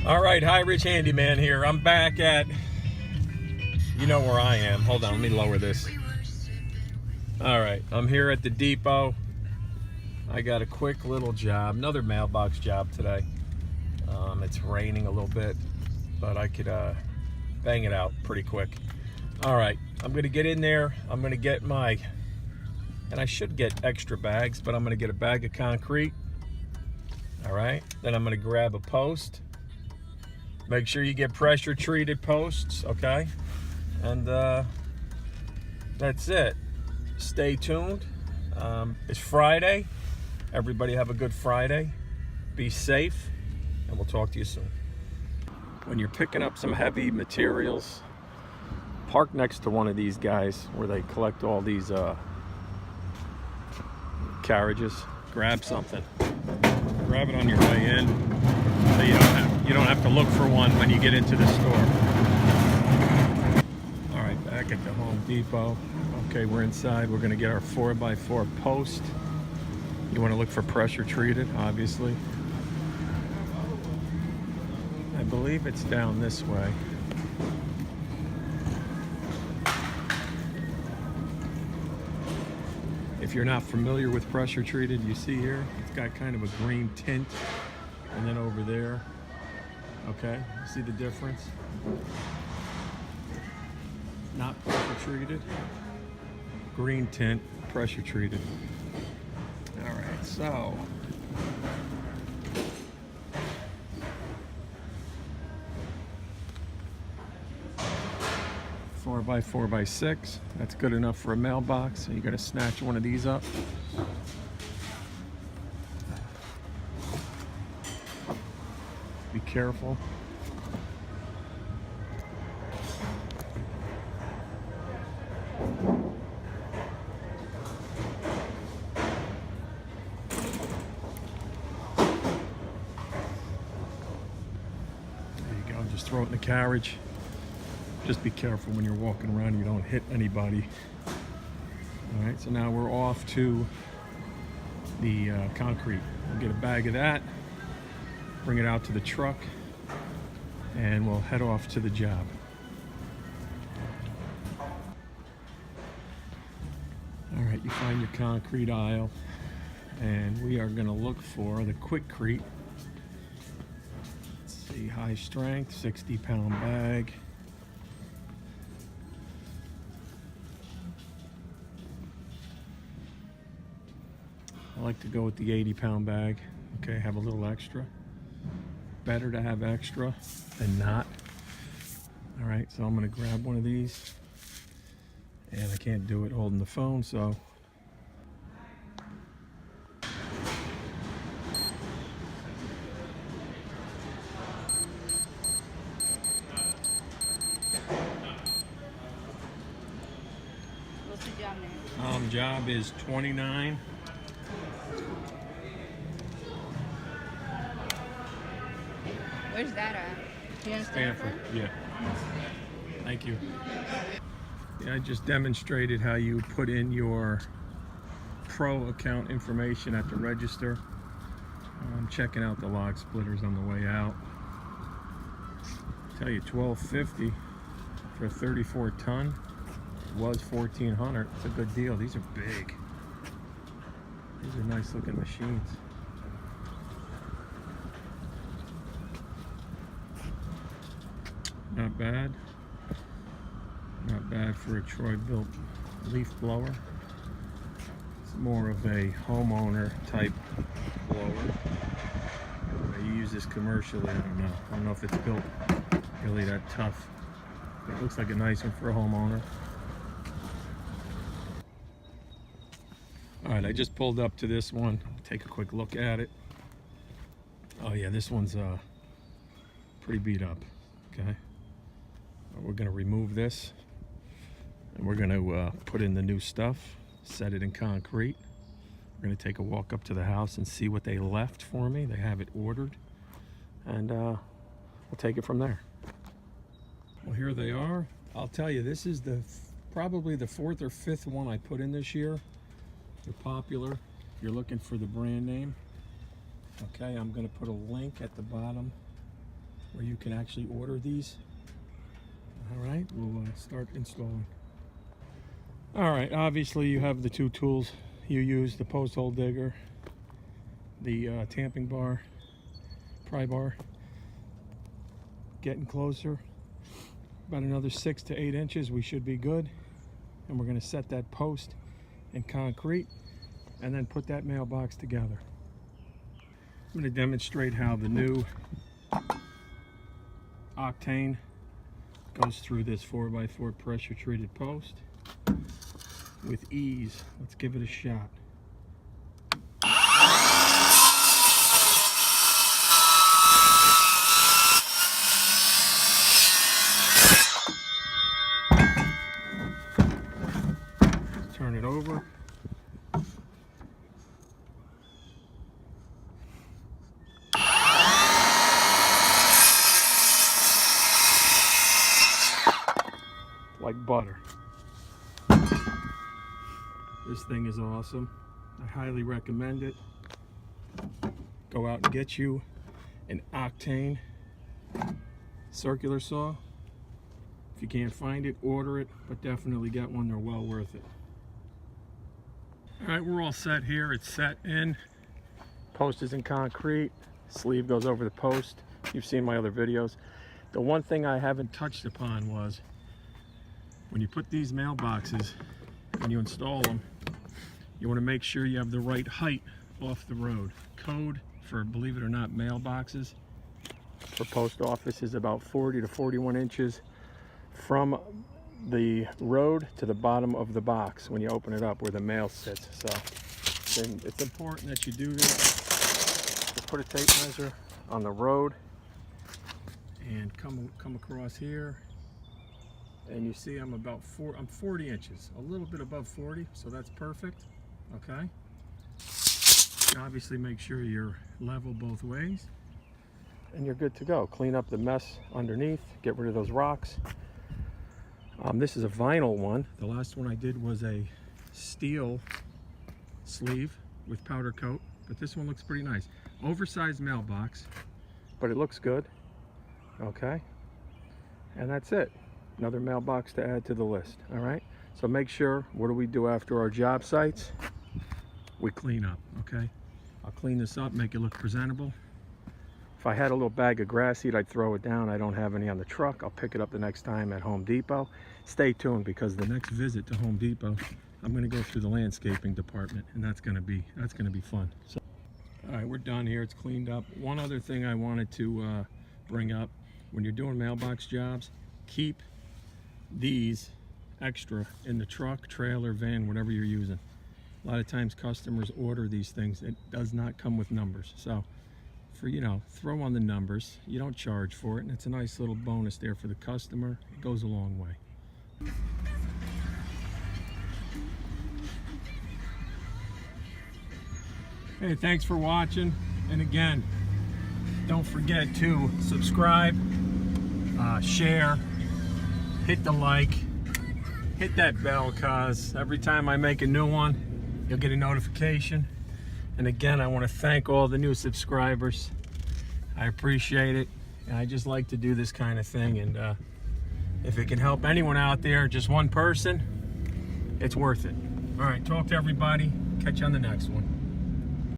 All right, hi, Rich Handyman here. I'm back at, you know where I am. Hold on, let me lower this. All right, I'm here at the depot. I got a quick little job, another mailbox job today. It's raining a little bit, but I could bang it out pretty quick. All right, I'm gonna get in there. I'm gonna get my, and I should get extra bags, but I'm gonna get a bag of concrete. All right, then I'm gonna grab a post. Make sure you get pressure treated posts, okay? And that's it. Stay tuned. It's Friday. Everybody have a good Friday. Be safe, and we'll talk to you soon. When you're picking up some heavy materials, park next to one of these guys where they collect all these carriages. Grab something. Grab it on your way in, so you don't have to look for one when you get into the store. All right, back at the Home Depot. Okay, we're inside. We're gonna get our 4x4 post. You want to look for pressure treated, obviously. I believe it's down this way. If you're not familiar with pressure treated, you see here, it's got kind of a green tint. And then over there, okay, you see the difference? Not pressure treated, green tint, pressure treated. All right, so. 4x4x6, that's good enough for a mailbox. So you gotta snatch one of these up. Be careful. There you go, just throw it in the carriage. Just be careful when you're walking around, you don't hit anybody. All right, so now we're off to the concrete. We'll get a bag of that, bring it out to the truck, and we'll head off to the job. All right, you find your concrete aisle, and we are gonna look for the Quickcrete. Let's see, high strength, 60-pound bag. I like to go with the 80-pound bag. Okay, have a little extra. Better to have extra than not. All right, so I'm gonna grab one of these. And I can't do it holding the phone, so. What's the job name? Job is 29. Where's that at? You in Stanford, yeah. Thank you. Yeah, I just demonstrated how you put in your pro account information at the register. I'm checking out the log splitters on the way out. Tell you, $12.50 for a 34 ton was $1,400. It's a good deal. These are big. These are nice looking machines. Not bad. Not bad for a Troy-built leaf blower. It's more of a homeowner type blower. You use this commercially, I don't know. I don't know if it's built really that tough. It looks like a nice one for a homeowner. All right, I just pulled up to this one. Take a quick look at it. Oh yeah, this one's pretty beat up, okay? We're gonna remove this and we're gonna put in the new stuff, set it in concrete. We're gonna take a walk up to the house and see what they left for me. They have it ordered, and we'll take it from there. Well, here they are. I'll tell you, this is probably the 4th or 5th one I put in this year. They're popular. If you're looking for the brand name. Okay, I'm gonna put a link at the bottom where you can actually order these. All right, we'll start installing. All right, obviously you have the two tools you use, the post hole digger, the tamping bar, pry bar. Getting closer, about another 6 to 8 inches, we should be good. And we're gonna set that post in concrete and then put that mailbox together. I'm gonna demonstrate how the new octane goes through this 4x4 pressure treated post with ease. Let's give it a shot. Turn it over. Like butter. This thing is awesome. I highly recommend it. Go out and get you an octane circular saw. If you can't find it, order it, but definitely get one. They're well worth it. All right, we're all set here. It's set in. Post is in concrete. Sleeve goes over the post. You've seen my other videos. The one thing I haven't touched upon was when you put these mailboxes and you install them, you want to make sure you have the right height off the road. Code for, believe it or not, mailboxes for post office is about 40 to 41 inches from the road to the bottom of the box when you open it up where the mail sits. So then it's important that you do this. You put a tape measure on the road and come across here, and you see I'm 40 inches, a little bit above 40, so that's perfect. Okay, obviously make sure you're level both ways and you're good to go. Clean up the mess underneath, get rid of those rocks. This is a vinyl one. The last one I did was a steel sleeve with powder coat, but this one looks pretty nice. Oversized mailbox, but it looks good. Okay, and that's it. Another mailbox to add to the list. All right, so make sure, what do we do after our job sites? We clean up. Okay, I'll clean this up, make it look presentable. If I had a little bag of grass seed, I'd throw it down. I don't have any on the truck. I'll pick it up the next time at Home Depot. Stay tuned, because the next visit to Home Depot, I'm going to go through the landscaping department, and that's going to be fun. So, all right, we're done here. It's cleaned up. One other thing I wanted to bring up: when you're doing mailbox jobs, keep these extra in the truck, trailer, van, whatever you're using. A lot of times customers order these things. It does not come with numbers. So for, throw on the numbers. You don't charge for it, and it's a nice little bonus there for the customer. It goes a long way. Hey, thanks for watching. And again, don't forget to subscribe, share, hit the like, hit that bell, cause every time I make a new one, you'll get a notification. And again, I want to thank all the new subscribers. I appreciate it. And I just like to do this kind of thing. And if it can help anyone out there, just one person, it's worth it. All right, talk to everybody. Catch you on the next one.